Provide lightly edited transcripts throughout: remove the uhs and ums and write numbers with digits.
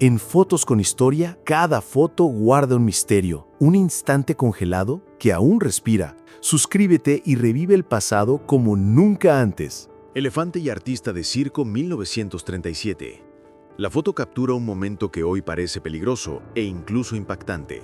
En Fotos con Historia, cada foto guarda un misterio, un instante congelado que aún respira. Suscríbete y revive el pasado como nunca antes. Elefante y artista de circo 1937. La foto captura un momento que hoy parece peligroso e incluso impactante.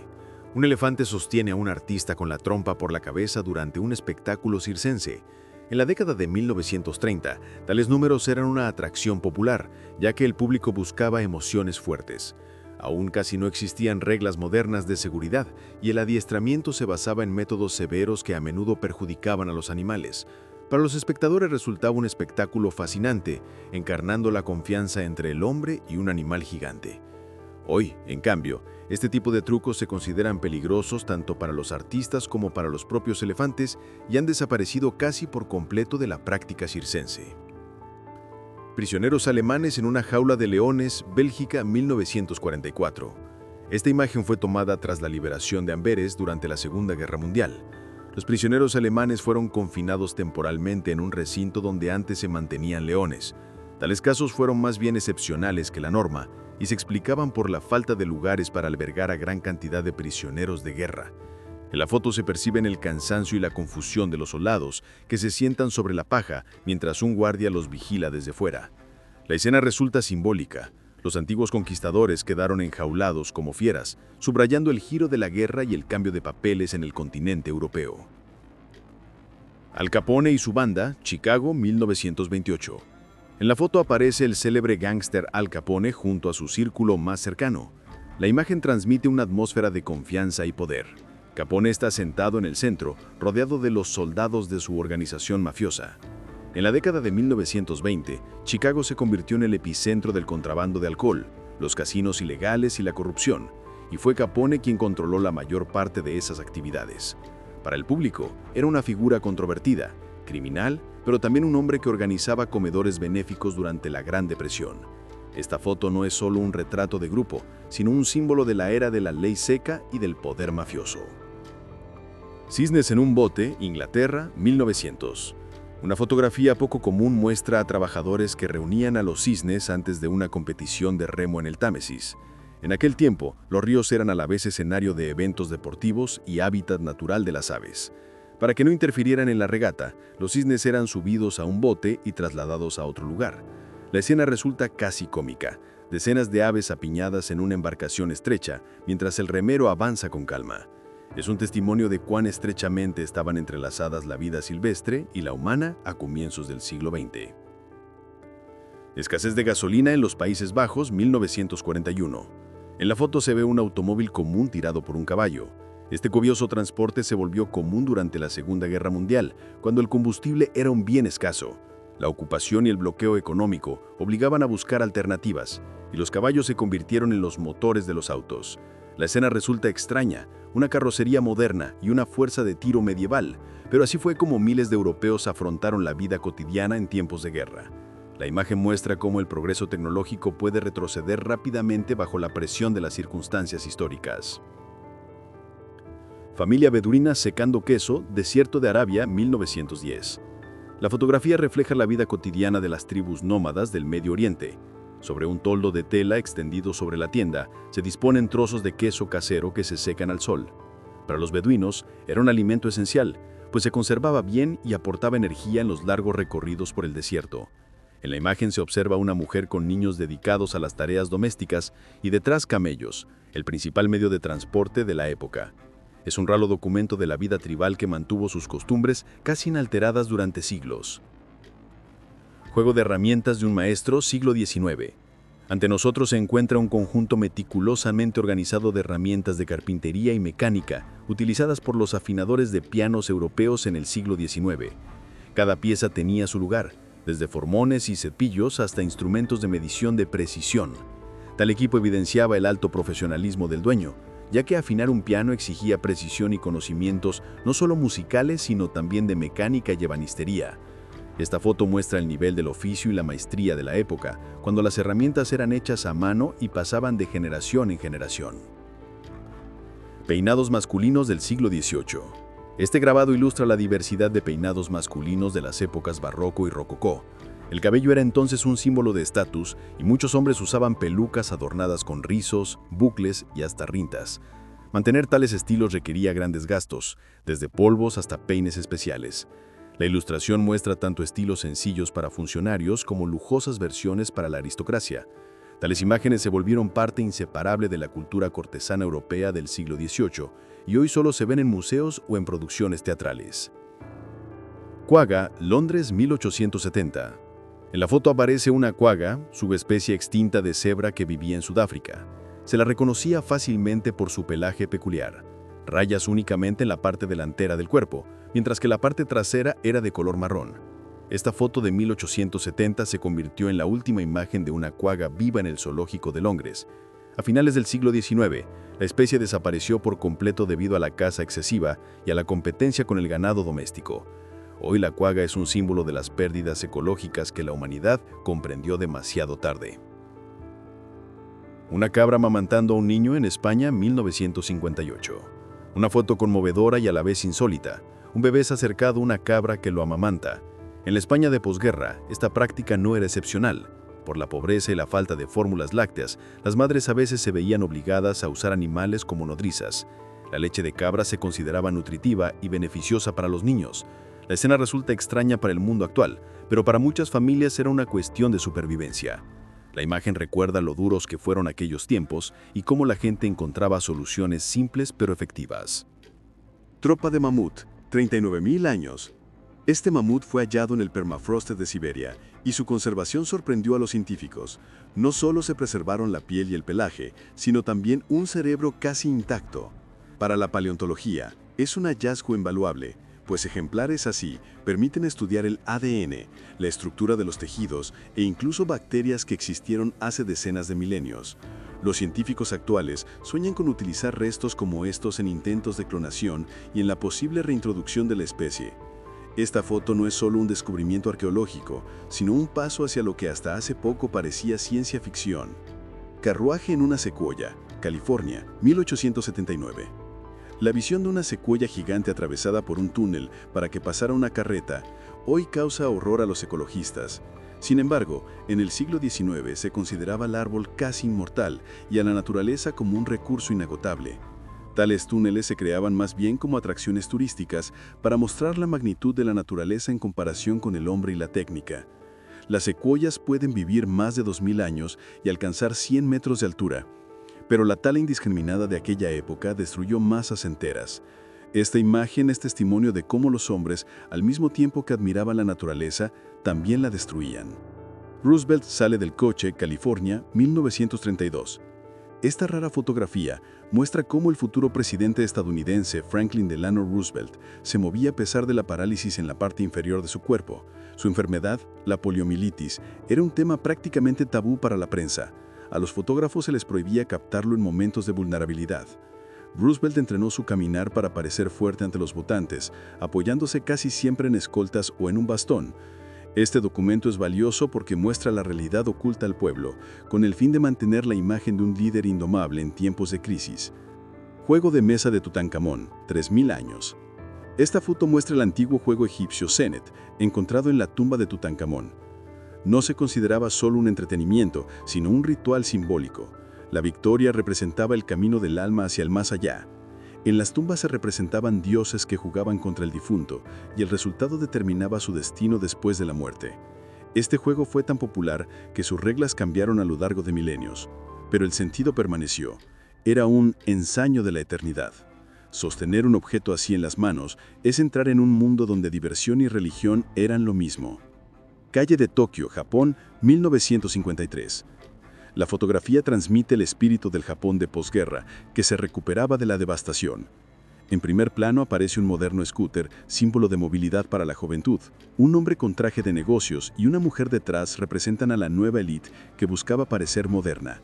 Un elefante sostiene a un artista con la trompa por la cabeza durante un espectáculo circense. En la década de 1930, tales números eran una atracción popular, ya que el público buscaba emociones fuertes. Aún casi no existían reglas modernas de seguridad y el adiestramiento se basaba en métodos severos que a menudo perjudicaban a los animales. Para los espectadores resultaba un espectáculo fascinante, encarnando la confianza entre el hombre y un animal gigante. Hoy, en cambio, este tipo de trucos se consideran peligrosos tanto para los artistas como para los propios elefantes y han desaparecido casi por completo de la práctica circense. Prisioneros alemanes en una jaula de leones, Bélgica, 1944. Esta imagen fue tomada tras la liberación de Amberes durante la Segunda Guerra Mundial. Los prisioneros alemanes fueron confinados temporalmente en un recinto donde antes se mantenían leones. Tales casos fueron más bien excepcionales que la norma y se explicaban por la falta de lugares para albergar a gran cantidad de prisioneros de guerra. En la foto se perciben el cansancio y la confusión de los soldados que se sientan sobre la paja mientras un guardia los vigila desde fuera. La escena resulta simbólica. Los antiguos conquistadores quedaron enjaulados como fieras, subrayando el giro de la guerra y el cambio de papeles en el continente europeo. Al Capone y su banda, Chicago, 1928. En la foto aparece el célebre gángster Al Capone junto a su círculo más cercano. La imagen transmite una atmósfera de confianza y poder. Capone está sentado en el centro, rodeado de los soldados de su organización mafiosa. En la década de 1920, Chicago se convirtió en el epicentro del contrabando de alcohol, los casinos ilegales y la corrupción, y fue Capone quien controló la mayor parte de esas actividades. Para el público, era una figura controvertida, criminal, pero también un hombre que organizaba comedores benéficos durante la Gran Depresión. Esta foto no es solo un retrato de grupo, sino un símbolo de la era de la ley seca y del poder mafioso. Cisnes en un bote, Inglaterra, 1900. Una fotografía poco común muestra a trabajadores que reunían a los cisnes antes de una competición de remo en el Támesis. En aquel tiempo, los ríos eran a la vez escenario de eventos deportivos y hábitat natural de las aves. Para que no interfirieran en la regata, los cisnes eran subidos a un bote y trasladados a otro lugar. La escena resulta casi cómica, decenas de aves apiñadas en una embarcación estrecha, mientras el remero avanza con calma. Es un testimonio de cuán estrechamente estaban entrelazadas la vida silvestre y la humana a comienzos del siglo XX. Escasez de gasolina en los Países Bajos, 1941. En la foto se ve un automóvil común tirado por un caballo. Este copioso transporte se volvió común durante la Segunda Guerra Mundial, cuando el combustible era un bien escaso. La ocupación y el bloqueo económico obligaban a buscar alternativas, y los caballos se convirtieron en los motores de los autos. La escena resulta extraña, una carrocería moderna y una fuerza de tiro medieval, pero así fue como miles de europeos afrontaron la vida cotidiana en tiempos de guerra. La imagen muestra cómo el progreso tecnológico puede retroceder rápidamente bajo la presión de las circunstancias históricas. Familia beduina secando queso, desierto de Arabia, 1910. La fotografía refleja la vida cotidiana de las tribus nómadas del Medio Oriente. Sobre un toldo de tela extendido sobre la tienda, se disponen trozos de queso casero que se secan al sol. Para los beduinos, era un alimento esencial, pues se conservaba bien y aportaba energía en los largos recorridos por el desierto. En la imagen se observa una mujer con niños dedicados a las tareas domésticas y detrás camellos, el principal medio de transporte de la época. Es un raro documento de la vida tribal que mantuvo sus costumbres casi inalteradas durante siglos. Juego de herramientas de un maestro, siglo XIX. Ante nosotros se encuentra un conjunto meticulosamente organizado de herramientas de carpintería y mecánica, utilizadas por los afinadores de pianos europeos en el siglo XIX. Cada pieza tenía su lugar, desde formones y cepillos hasta instrumentos de medición de precisión. Tal equipo evidenciaba el alto profesionalismo del dueño, ya que afinar un piano exigía precisión y conocimientos no solo musicales, sino también de mecánica y ebanistería. Esta foto muestra el nivel del oficio y la maestría de la época, cuando las herramientas eran hechas a mano y pasaban de generación en generación. Peinados masculinos del siglo XVIII. Este grabado ilustra la diversidad de peinados masculinos de las épocas barroco y rococó. El cabello era entonces un símbolo de estatus y muchos hombres usaban pelucas adornadas con rizos, bucles y hasta rintas. Mantener tales estilos requería grandes gastos, desde polvos hasta peines especiales. La ilustración muestra tanto estilos sencillos para funcionarios como lujosas versiones para la aristocracia. Tales imágenes se volvieron parte inseparable de la cultura cortesana europea del siglo XVIII y hoy solo se ven en museos o en producciones teatrales. Quagga, Londres 1870. En la foto aparece una quagga, subespecie extinta de cebra que vivía en Sudáfrica. Se la reconocía fácilmente por su pelaje peculiar, rayas únicamente en la parte delantera del cuerpo, mientras que la parte trasera era de color marrón. Esta foto de 1870 se convirtió en la última imagen de una quagga viva en el zoológico de Londres. A finales del siglo XIX, la especie desapareció por completo debido a la caza excesiva y a la competencia con el ganado doméstico. Hoy la quagga es un símbolo de las pérdidas ecológicas que la humanidad comprendió demasiado tarde. Una cabra amamantando a un niño en España, 1958. Una foto conmovedora y a la vez insólita. Un bebé es acercado a una cabra que lo amamanta. En la España de posguerra, esta práctica no era excepcional. Por la pobreza y la falta de fórmulas lácteas, las madres a veces se veían obligadas a usar animales como nodrizas. La leche de cabra se consideraba nutritiva y beneficiosa para los niños. La escena resulta extraña para el mundo actual, pero para muchas familias era una cuestión de supervivencia. La imagen recuerda lo duros que fueron aquellos tiempos y cómo la gente encontraba soluciones simples pero efectivas. Tropa de mamut, 39.000 años. Este mamut fue hallado en el permafrost de Siberia y su conservación sorprendió a los científicos. No solo se preservaron la piel y el pelaje, sino también un cerebro casi intacto. Para la paleontología, es un hallazgo invaluable, pues ejemplares así permiten estudiar el ADN, la estructura de los tejidos e incluso bacterias que existieron hace decenas de milenios. Los científicos actuales sueñan con utilizar restos como estos en intentos de clonación y en la posible reintroducción de la especie. Esta foto no es solo un descubrimiento arqueológico, sino un paso hacia lo que hasta hace poco parecía ciencia ficción. Carruaje en una secuoya, California, 1879. La visión de una secuoya gigante atravesada por un túnel para que pasara una carreta hoy causa horror a los ecologistas. Sin embargo, en el siglo XIX se consideraba al árbol casi inmortal y a la naturaleza como un recurso inagotable. Tales túneles se creaban más bien como atracciones turísticas para mostrar la magnitud de la naturaleza en comparación con el hombre y la técnica. Las secuoyas pueden vivir más de 2000 años y alcanzar 100 metros de altura. Pero la tala indiscriminada de aquella época destruyó masas enteras. Esta imagen es testimonio de cómo los hombres, al mismo tiempo que admiraban la naturaleza, también la destruían. Roosevelt sale del coche, California, 1932. Esta rara fotografía muestra cómo el futuro presidente estadounidense Franklin Delano Roosevelt se movía a pesar de la parálisis en la parte inferior de su cuerpo. Su enfermedad, la poliomielitis, era un tema prácticamente tabú para la prensa. A los fotógrafos se les prohibía captarlo en momentos de vulnerabilidad. Roosevelt entrenó su caminar para parecer fuerte ante los votantes, apoyándose casi siempre en escoltas o en un bastón. Este documento es valioso porque muestra la realidad oculta al pueblo, con el fin de mantener la imagen de un líder indomable en tiempos de crisis. Juego de mesa de Tutankamón, 3000 años. Esta foto muestra el antiguo juego egipcio Senet, encontrado en la tumba de Tutankamón. No se consideraba solo un entretenimiento, sino un ritual simbólico. La victoria representaba el camino del alma hacia el más allá. En las tumbas se representaban dioses que jugaban contra el difunto, y el resultado determinaba su destino después de la muerte. Este juego fue tan popular que sus reglas cambiaron a lo largo de milenios, pero el sentido permaneció. Era un ensayo de la eternidad. Sostener un objeto así en las manos es entrar en un mundo donde diversión y religión eran lo mismo. Calle de Tokio, Japón, 1953. La fotografía transmite el espíritu del Japón de posguerra, que se recuperaba de la devastación. En primer plano aparece un moderno scooter, símbolo de movilidad para la juventud. Un hombre con traje de negocios y una mujer detrás representan a la nueva élite que buscaba parecer moderna.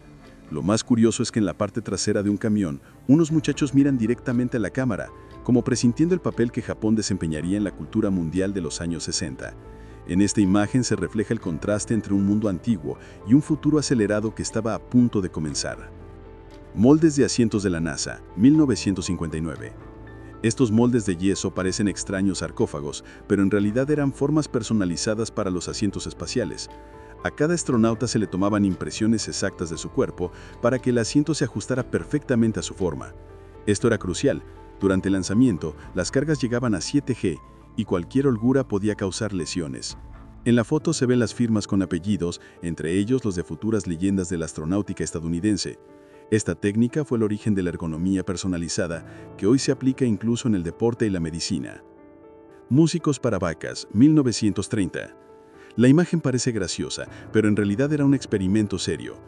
Lo más curioso es que en la parte trasera de un camión, unos muchachos miran directamente a la cámara, como presintiendo el papel que Japón desempeñaría en la cultura mundial de los años 60. En esta imagen se refleja el contraste entre un mundo antiguo y un futuro acelerado que estaba a punto de comenzar. Moldes de asientos de la NASA, 1959. Estos moldes de yeso parecen extraños sarcófagos, pero en realidad eran formas personalizadas para los asientos espaciales. A cada astronauta se le tomaban impresiones exactas de su cuerpo para que el asiento se ajustara perfectamente a su forma. Esto era crucial. Durante el lanzamiento, las cargas llegaban a 7 G y cualquier holgura podía causar lesiones. En la foto se ven las firmas con apellidos, entre ellos los de futuras leyendas de la astronáutica estadounidense. Esta técnica fue el origen de la ergonomía personalizada, que hoy se aplica incluso en el deporte y la medicina. Músicos para vacas, 1930. La imagen parece graciosa, pero en realidad era un experimento serio.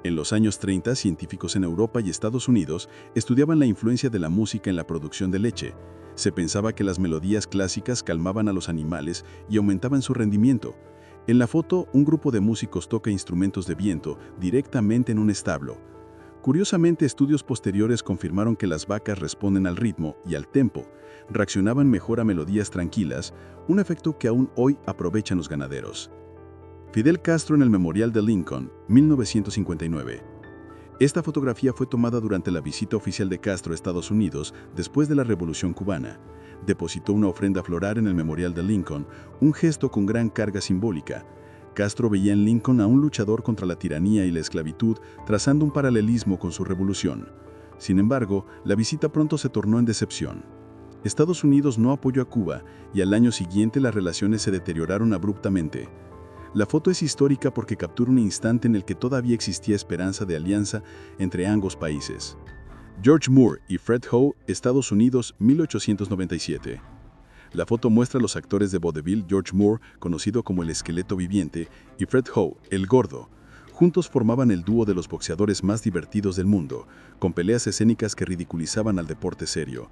En los años 30, científicos en Europa y Estados Unidos estudiaban la influencia de la música en la producción de leche. Se pensaba que las melodías clásicas calmaban a los animales y aumentaban su rendimiento. En la foto, un grupo de músicos toca instrumentos de viento directamente en un establo. Curiosamente, estudios posteriores confirmaron que las vacas responden al ritmo y al tempo, reaccionaban mejor a melodías tranquilas, un efecto que aún hoy aprovechan los ganaderos. Fidel Castro en el Memorial de Lincoln, 1959. Esta fotografía fue tomada durante la visita oficial de Castro a Estados Unidos después de la Revolución Cubana. Depositó una ofrenda floral en el Memorial de Lincoln, un gesto con gran carga simbólica. Castro veía en Lincoln a un luchador contra la tiranía y la esclavitud, trazando un paralelismo con su revolución. Sin embargo, la visita pronto se tornó en decepción. Estados Unidos no apoyó a Cuba y al año siguiente las relaciones se deterioraron abruptamente. La foto es histórica porque captura un instante en el que todavía existía esperanza de alianza entre ambos países. George Moore y Fred Howe, Estados Unidos, 1897. La foto muestra a los actores de vodevil George Moore, conocido como el esqueleto viviente, y Fred Howe, el gordo. Juntos formaban el dúo de los boxeadores más divertidos del mundo, con peleas escénicas que ridiculizaban al deporte serio.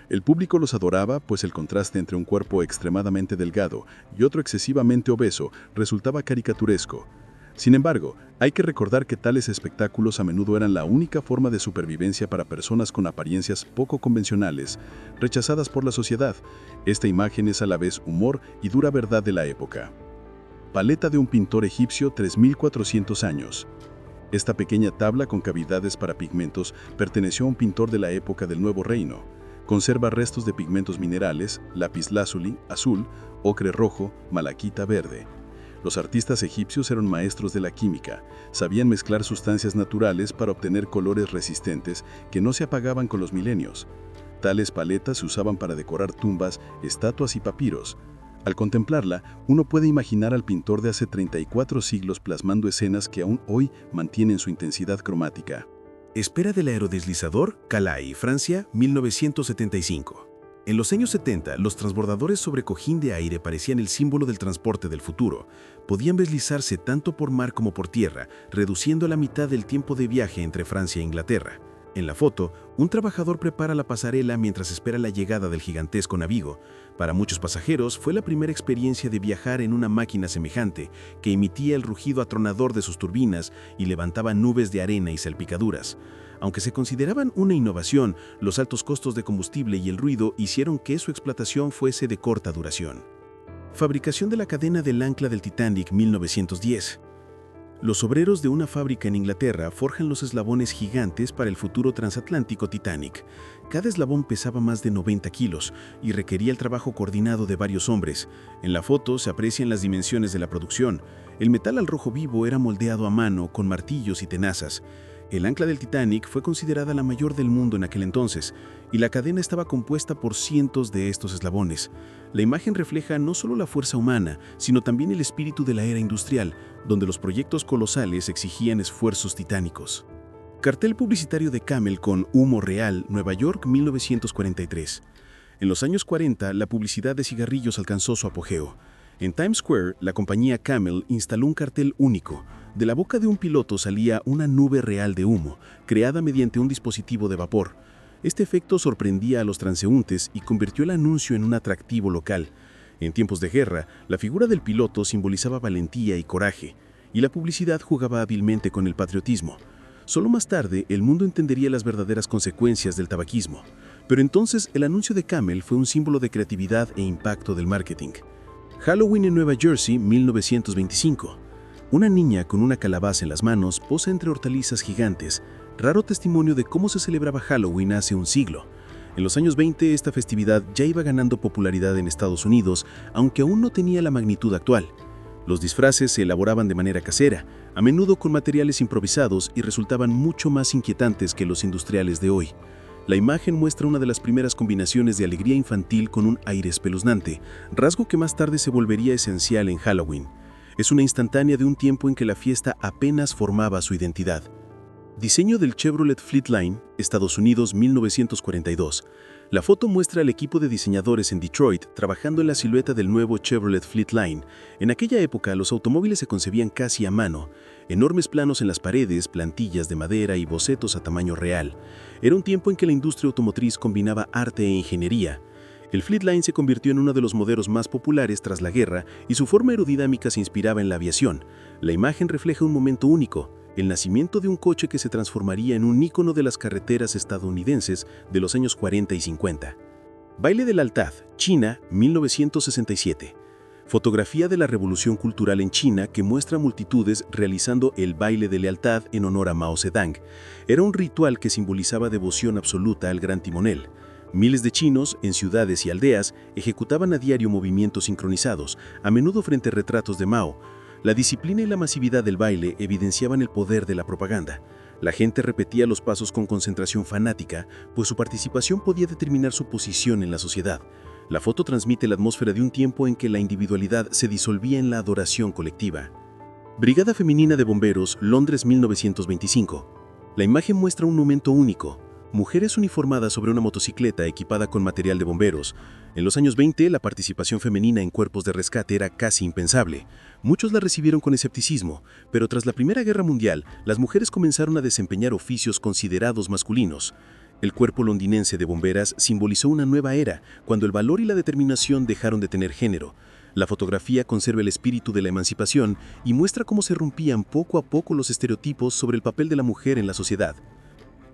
El público los adoraba, pues el contraste entre un cuerpo extremadamente delgado y otro excesivamente obeso resultaba caricaturesco. Sin embargo, hay que recordar que tales espectáculos a menudo eran la única forma de supervivencia para personas con apariencias poco convencionales, rechazadas por la sociedad. Esta imagen es a la vez humor y dura verdad de la época. Paleta de un pintor egipcio 3400 años. Esta pequeña tabla con cavidades para pigmentos perteneció a un pintor de la época del Nuevo Reino. Conserva restos de pigmentos minerales, lapislázuli, azul, ocre rojo, malaquita verde. Los artistas egipcios eran maestros de la química, sabían mezclar sustancias naturales para obtener colores resistentes que no se apagaban con los milenios. Tales paletas se usaban para decorar tumbas, estatuas y papiros. Al contemplarla, uno puede imaginar al pintor de hace 34 siglos plasmando escenas que aún hoy mantienen su intensidad cromática. Espera del aerodeslizador, Calais, Francia, 1975. En los años 70, los transbordadores sobre cojín de aire parecían el símbolo del transporte del futuro. Podían deslizarse tanto por mar como por tierra, reduciendo a la mitad del tiempo de viaje entre Francia e Inglaterra. En la foto, un trabajador prepara la pasarela mientras espera la llegada del gigantesco navío. Para muchos pasajeros, fue la primera experiencia de viajar en una máquina semejante, que emitía el rugido atronador de sus turbinas y levantaba nubes de arena y salpicaduras. Aunque se consideraban una innovación, los altos costos de combustible y el ruido hicieron que su explotación fuese de corta duración. Fabricación de la cadena del ancla del Titanic, 1910. Los obreros de una fábrica en Inglaterra forjan los eslabones gigantes para el futuro transatlántico Titanic. Cada eslabón pesaba más de 90 kilos y requería el trabajo coordinado de varios hombres. En la foto se aprecian las dimensiones de la producción. El metal al rojo vivo era moldeado a mano con martillos y tenazas. El ancla del Titanic fue considerada la mayor del mundo en aquel entonces, y la cadena estaba compuesta por cientos de estos eslabones. La imagen refleja no solo la fuerza humana, sino también el espíritu de la era industrial, donde los proyectos colosales exigían esfuerzos titánicos. Cartel publicitario de Camel con Humo Real, Nueva York, 1943. En los años 40, la publicidad de cigarrillos alcanzó su apogeo. En Times Square, la compañía Camel instaló un cartel único. De la boca de un piloto salía una nube real de humo, creada mediante un dispositivo de vapor. Este efecto sorprendía a los transeúntes y convirtió el anuncio en un atractivo local. En tiempos de guerra, la figura del piloto simbolizaba valentía y coraje, y la publicidad jugaba hábilmente con el patriotismo. Solo más tarde, el mundo entendería las verdaderas consecuencias del tabaquismo. Pero entonces, el anuncio de Camel fue un símbolo de creatividad e impacto del marketing. Halloween en Nueva Jersey, 1925. Una niña con una calabaza en las manos posa entre hortalizas gigantes, raro testimonio de cómo se celebraba Halloween hace un siglo. En los años 20, esta festividad ya iba ganando popularidad en Estados Unidos, aunque aún no tenía la magnitud actual. Los disfraces se elaboraban de manera casera, a menudo con materiales improvisados y resultaban mucho más inquietantes que los industriales de hoy. La imagen muestra una de las primeras combinaciones de alegría infantil con un aire espeluznante, rasgo que más tarde se volvería esencial en Halloween. Es una instantánea de un tiempo en que la fiesta apenas formaba su identidad. Diseño del Chevrolet Fleetline, Estados Unidos, 1942. La foto muestra al equipo de diseñadores en Detroit trabajando en la silueta del nuevo Chevrolet Fleetline. En aquella época, los automóviles se concebían casi a mano. Enormes planos en las paredes, plantillas de madera y bocetos a tamaño real. Era un tiempo en que la industria automotriz combinaba arte e ingeniería. El Fleetline se convirtió en uno de los modelos más populares tras la guerra y su forma aerodinámica se inspiraba en la aviación. La imagen refleja un momento único, el nacimiento de un coche que se transformaría en un ícono de las carreteras estadounidenses de los años 40 y 50. Baile de Lealtad, China, 1967. Fotografía de la Revolución Cultural en China que muestra multitudes realizando el baile de lealtad en honor a Mao Zedong. Era un ritual que simbolizaba devoción absoluta al gran timonel. Miles de chinos, en ciudades y aldeas, ejecutaban a diario movimientos sincronizados, a menudo frente a retratos de Mao. La disciplina y la masividad del baile evidenciaban el poder de la propaganda. La gente repetía los pasos con concentración fanática, pues su participación podía determinar su posición en la sociedad. La foto transmite la atmósfera de un tiempo en que la individualidad se disolvía en la adoración colectiva. Brigada Femenina de Bomberos, Londres, 1925. La imagen muestra un momento único. Mujeres uniformadas sobre una motocicleta equipada con material de bomberos. En los años 20, la participación femenina en cuerpos de rescate era casi impensable. Muchos la recibieron con escepticismo, pero tras la Primera Guerra Mundial, las mujeres comenzaron a desempeñar oficios considerados masculinos. El cuerpo londinense de bomberas simbolizó una nueva era, cuando el valor y la determinación dejaron de tener género. La fotografía conserva el espíritu de la emancipación y muestra cómo se rompían poco a poco los estereotipos sobre el papel de la mujer en la sociedad.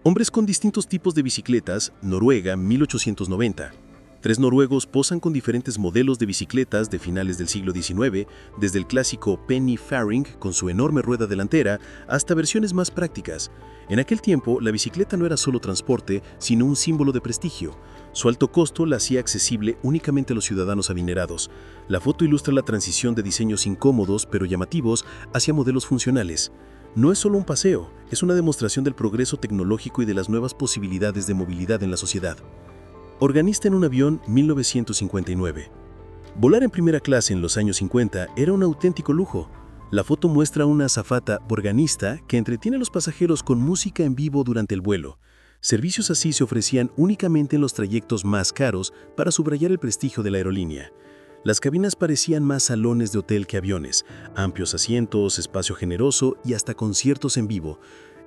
Hombres con distintos tipos de bicicletas, Noruega, 1890. 3 noruegos posan con diferentes modelos de bicicletas de finales del siglo XIX, desde el clásico Penny Faring con su enorme rueda delantera hasta versiones más prácticas. En aquel tiempo, la bicicleta no era solo transporte, sino un símbolo de prestigio. Su alto costo la hacía accesible únicamente a los ciudadanos adinerados. La foto ilustra la transición de diseños incómodos pero llamativos hacia modelos funcionales. No es solo un paseo, es una demostración del progreso tecnológico y de las nuevas posibilidades de movilidad en la sociedad. Organista en un avión, 1959. Volar en primera clase en los años 50 era un auténtico lujo. La foto muestra a una azafata organista que entretiene a los pasajeros con música en vivo durante el vuelo. Servicios así se ofrecían únicamente en los trayectos más caros para subrayar el prestigio de la aerolínea. Las cabinas parecían más salones de hotel que aviones, amplios asientos, espacio generoso y hasta conciertos en vivo.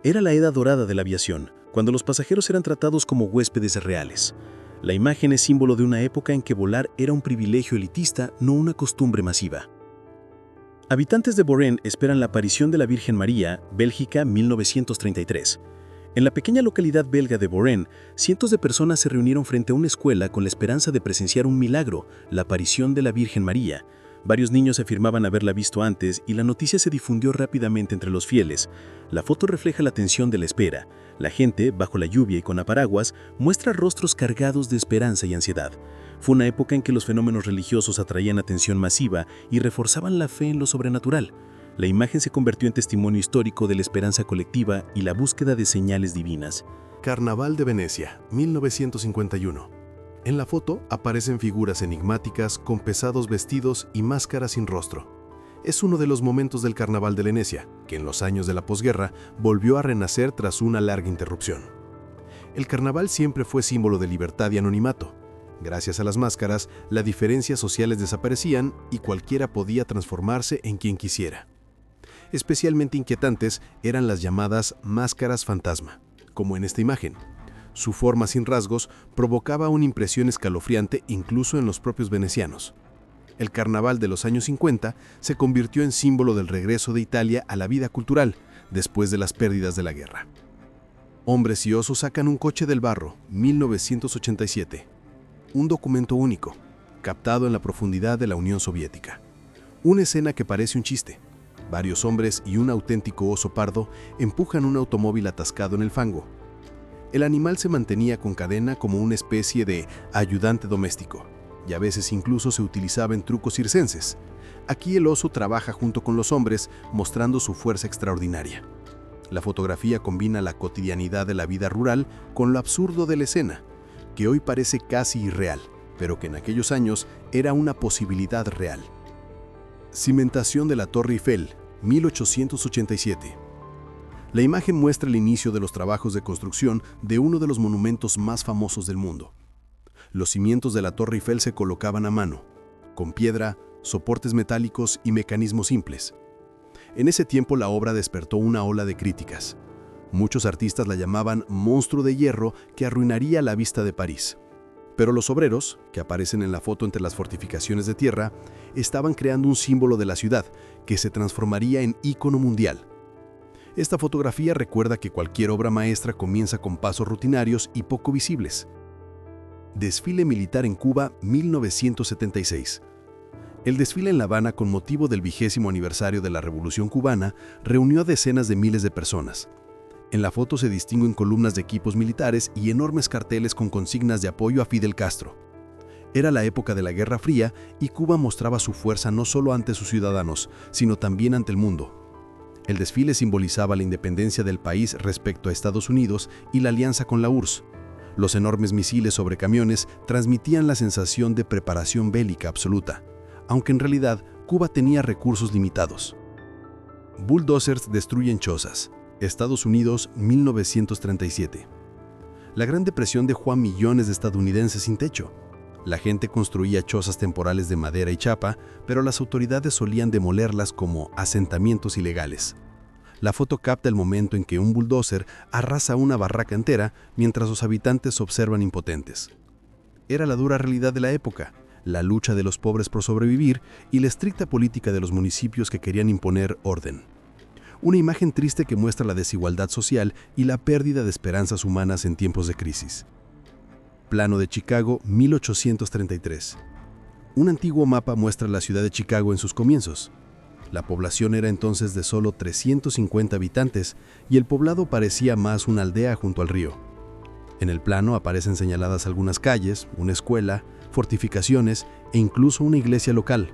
Era la edad dorada de la aviación, cuando los pasajeros eran tratados como huéspedes reales. La imagen es símbolo de una época en que volar era un privilegio elitista, no una costumbre masiva. Habitantes de Boren esperan la aparición de la Virgen María, Bélgica, 1933. En la pequeña localidad belga de Boren, cientos de personas se reunieron frente a una escuela con la esperanza de presenciar un milagro, la aparición de la Virgen María. Varios niños afirmaban haberla visto antes y la noticia se difundió rápidamente entre los fieles. La foto refleja la tensión de la espera. La gente, bajo la lluvia y con paraguas, muestra rostros cargados de esperanza y ansiedad. Fue una época en que los fenómenos religiosos atraían atención masiva y reforzaban la fe en lo sobrenatural. La imagen se convirtió en testimonio histórico de la esperanza colectiva y la búsqueda de señales divinas. Carnaval de Venecia, 1951. En la foto aparecen figuras enigmáticas con pesados vestidos y máscaras sin rostro. Es uno de los momentos del Carnaval de Venecia, que en los años de la posguerra volvió a renacer tras una larga interrupción. El carnaval siempre fue símbolo de libertad y anonimato. Gracias a las máscaras, las diferencias sociales desaparecían y cualquiera podía transformarse en quien quisiera. Especialmente inquietantes eran las llamadas máscaras fantasma, como en esta imagen. Su forma sin rasgos provocaba una impresión escalofriante incluso en los propios venecianos. El carnaval de los años 50 se convirtió en símbolo del regreso de Italia a la vida cultural después de las pérdidas de la guerra. Hombres y osos sacan un coche del barro, 1987. Un documento único, captado en la profundidad de la Unión Soviética. Una escena que parece un chiste. Varios hombres y un auténtico oso pardo empujan un automóvil atascado en el fango. El animal se mantenía con cadena como una especie de ayudante doméstico, y a veces incluso se utilizaba en trucos circenses. Aquí el oso trabaja junto con los hombres, mostrando su fuerza extraordinaria. La fotografía combina la cotidianidad de la vida rural con lo absurdo de la escena, que hoy parece casi irreal, pero que en aquellos años era una posibilidad real. Cimentación de la Torre Eiffel, 1887. La imagen muestra el inicio de los trabajos de construcción de uno de los monumentos más famosos del mundo. Los cimientos de la Torre Eiffel se colocaban a mano, con piedra, soportes metálicos y mecanismos simples. En ese tiempo la obra despertó una ola de críticas. Muchos artistas la llamaban monstruo de hierro que arruinaría la vista de París. Pero los obreros, que aparecen en la foto entre las fortificaciones de tierra, estaban creando un símbolo de la ciudad que se transformaría en ícono mundial. Esta fotografía recuerda que cualquier obra maestra comienza con pasos rutinarios y poco visibles. Desfile militar en Cuba, 1976. El desfile en La Habana, con motivo del 20º aniversario de la Revolución Cubana, reunió a decenas de miles de personas. En la foto se distinguen columnas de equipos militares y enormes carteles con consignas de apoyo a Fidel Castro. Era la época de la Guerra Fría y Cuba mostraba su fuerza no solo ante sus ciudadanos, sino también ante el mundo. El desfile simbolizaba la independencia del país respecto a Estados Unidos y la alianza con la URSS. Los enormes misiles sobre camiones transmitían la sensación de preparación bélica absoluta, aunque en realidad Cuba tenía recursos limitados. Bulldozers destruyen chozas. Estados Unidos, 1937. La Gran Depresión dejó a millones de estadounidenses sin techo. La gente construía chozas temporales de madera y chapa, pero las autoridades solían demolerlas como asentamientos ilegales. La foto capta el momento en que un bulldozer arrasa una barraca entera mientras los habitantes observan impotentes. Era la dura realidad de la época, la lucha de los pobres por sobrevivir y la estricta política de los municipios que querían imponer orden. Una imagen triste que muestra la desigualdad social y la pérdida de esperanzas humanas en tiempos de crisis. Plano de Chicago, 1833. Un antiguo mapa muestra la ciudad de Chicago en sus comienzos. La población era entonces de solo 350 habitantes y el poblado parecía más una aldea junto al río. En el plano aparecen señaladas algunas calles, una escuela, fortificaciones e incluso una iglesia local.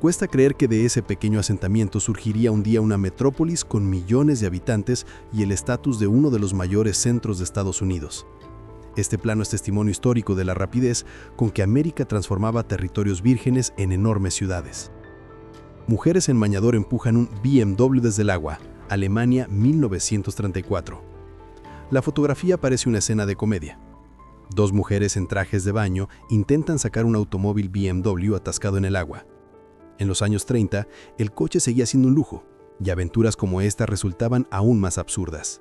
Cuesta creer que de ese pequeño asentamiento surgiría un día una metrópolis con millones de habitantes y el estatus de uno de los mayores centros de Estados Unidos. Este plano es testimonio histórico de la rapidez con que América transformaba territorios vírgenes en enormes ciudades. Mujeres en bañador empujan un BMW desde el agua, Alemania, 1934. La fotografía parece una escena de comedia. Dos mujeres en trajes de baño intentan sacar un automóvil BMW atascado en el agua. En los años 30, el coche seguía siendo un lujo, y aventuras como esta resultaban aún más absurdas.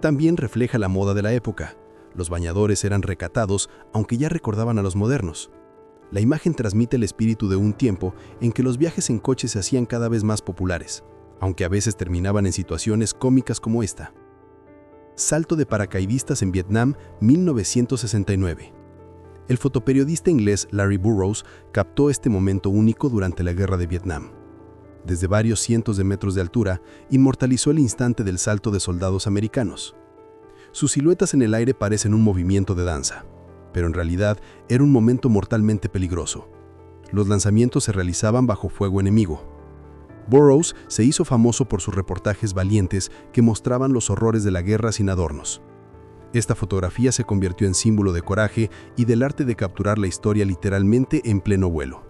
También refleja la moda de la época. Los bañadores eran recatados, aunque ya recordaban a los modernos. La imagen transmite el espíritu de un tiempo en que los viajes en coche se hacían cada vez más populares, aunque a veces terminaban en situaciones cómicas como esta. Salto de paracaidistas en Vietnam, 1969. El fotoperiodista inglés Larry Burrows captó este momento único durante la Guerra de Vietnam. Desde varios cientos de metros de altura, inmortalizó el instante del salto de soldados americanos. Sus siluetas en el aire parecen un movimiento de danza, pero en realidad era un momento mortalmente peligroso. Los lanzamientos se realizaban bajo fuego enemigo. Burrows se hizo famoso por sus reportajes valientes que mostraban los horrores de la guerra sin adornos. Esta fotografía se convirtió en símbolo de coraje y del arte de capturar la historia literalmente en pleno vuelo.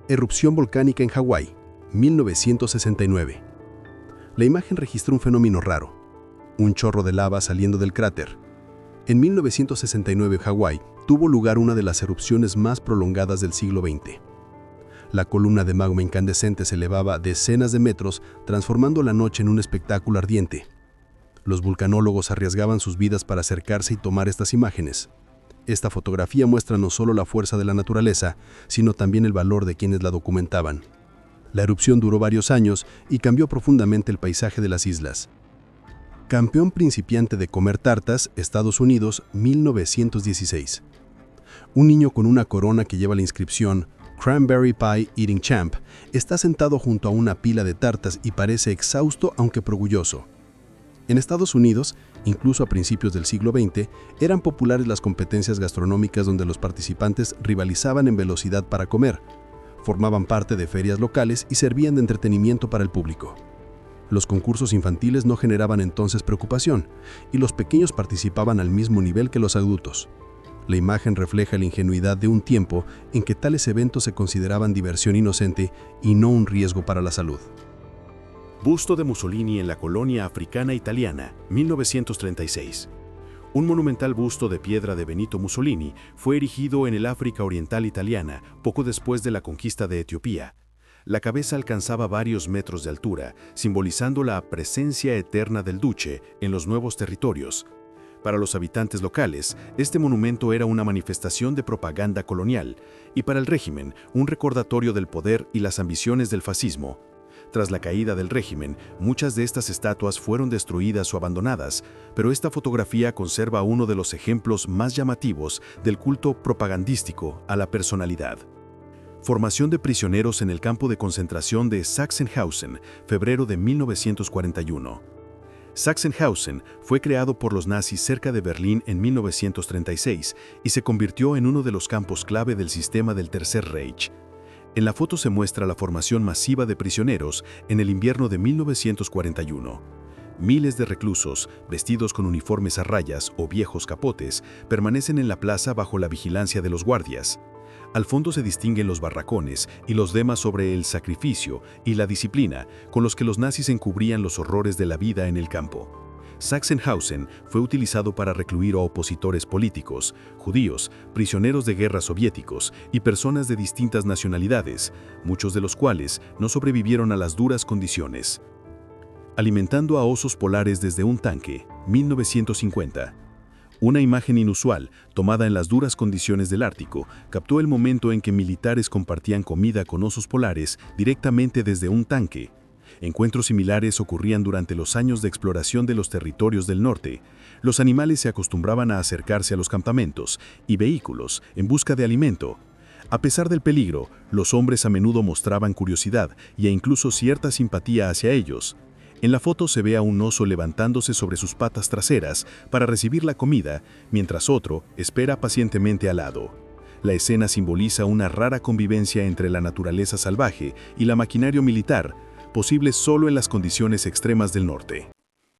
Erupción volcánica en Hawái, 1969. La imagen registró un fenómeno raro, un chorro de lava saliendo del cráter. En 1969, Hawái tuvo lugar una de las erupciones más prolongadas del siglo XX. La columna de magma incandescente se elevaba decenas de metros, transformando la noche en un espectáculo ardiente. Los vulcanólogos arriesgaban sus vidas para acercarse y tomar estas imágenes. Esta fotografía muestra no solo la fuerza de la naturaleza, sino también el valor de quienes la documentaban. La erupción duró varios años y cambió profundamente el paisaje de las islas. Campeón principiante de comer tartas, Estados Unidos, 1916. Un niño con una corona que lleva la inscripción Cranberry Pie Eating Champ está sentado junto a una pila de tartas y parece exhausto aunque orgulloso. En Estados Unidos, incluso a principios del siglo XX, eran populares las competencias gastronómicas donde los participantes rivalizaban en velocidad para comer, formaban parte de ferias locales y servían de entretenimiento para el público. Los concursos infantiles no generaban entonces preocupación, y los pequeños participaban al mismo nivel que los adultos. La imagen refleja la ingenuidad de un tiempo en que tales eventos se consideraban diversión inocente y no un riesgo para la salud. Busto de Mussolini en la colonia africana italiana, 1936. Un monumental busto de piedra de Benito Mussolini fue erigido en el África Oriental italiana poco después de la conquista de Etiopía. La cabeza alcanzaba varios metros de altura, simbolizando la presencia eterna del duce en los nuevos territorios. Para los habitantes locales, este monumento era una manifestación de propaganda colonial, y para el régimen, un recordatorio del poder y las ambiciones del fascismo. Tras la caída del régimen, muchas de estas estatuas fueron destruidas o abandonadas, pero esta fotografía conserva uno de los ejemplos más llamativos del culto propagandístico a la personalidad. Formación de prisioneros en el campo de concentración de Sachsenhausen, febrero de 1941. Sachsenhausen fue creado por los nazis cerca de Berlín en 1936 y se convirtió en uno de los campos clave del sistema del Tercer Reich. En la foto se muestra la formación masiva de prisioneros en el invierno de 1941. Miles de reclusos, vestidos con uniformes a rayas o viejos capotes, permanecen en la plaza bajo la vigilancia de los guardias. Al fondo se distinguen los barracones y los lemas sobre el sacrificio y la disciplina con los que los nazis encubrían los horrores de la vida en el campo. Sachsenhausen fue utilizado para recluir a opositores políticos, judíos, prisioneros de guerra soviéticos y personas de distintas nacionalidades, muchos de los cuales no sobrevivieron a las duras condiciones. Alimentando a osos polares desde un tanque, 1950. Una imagen inusual, tomada en las duras condiciones del Ártico, captó el momento en que militares compartían comida con osos polares directamente desde un tanque. Encuentros similares ocurrían durante los años de exploración de los territorios del norte. Los animales se acostumbraban a acercarse a los campamentos y vehículos en busca de alimento. A pesar del peligro, los hombres a menudo mostraban curiosidad e incluso cierta simpatía hacia ellos. En la foto se ve a un oso levantándose sobre sus patas traseras para recibir la comida, mientras otro espera pacientemente al lado. La escena simboliza una rara convivencia entre la naturaleza salvaje y la maquinaria militar, posible solo en las condiciones extremas del norte.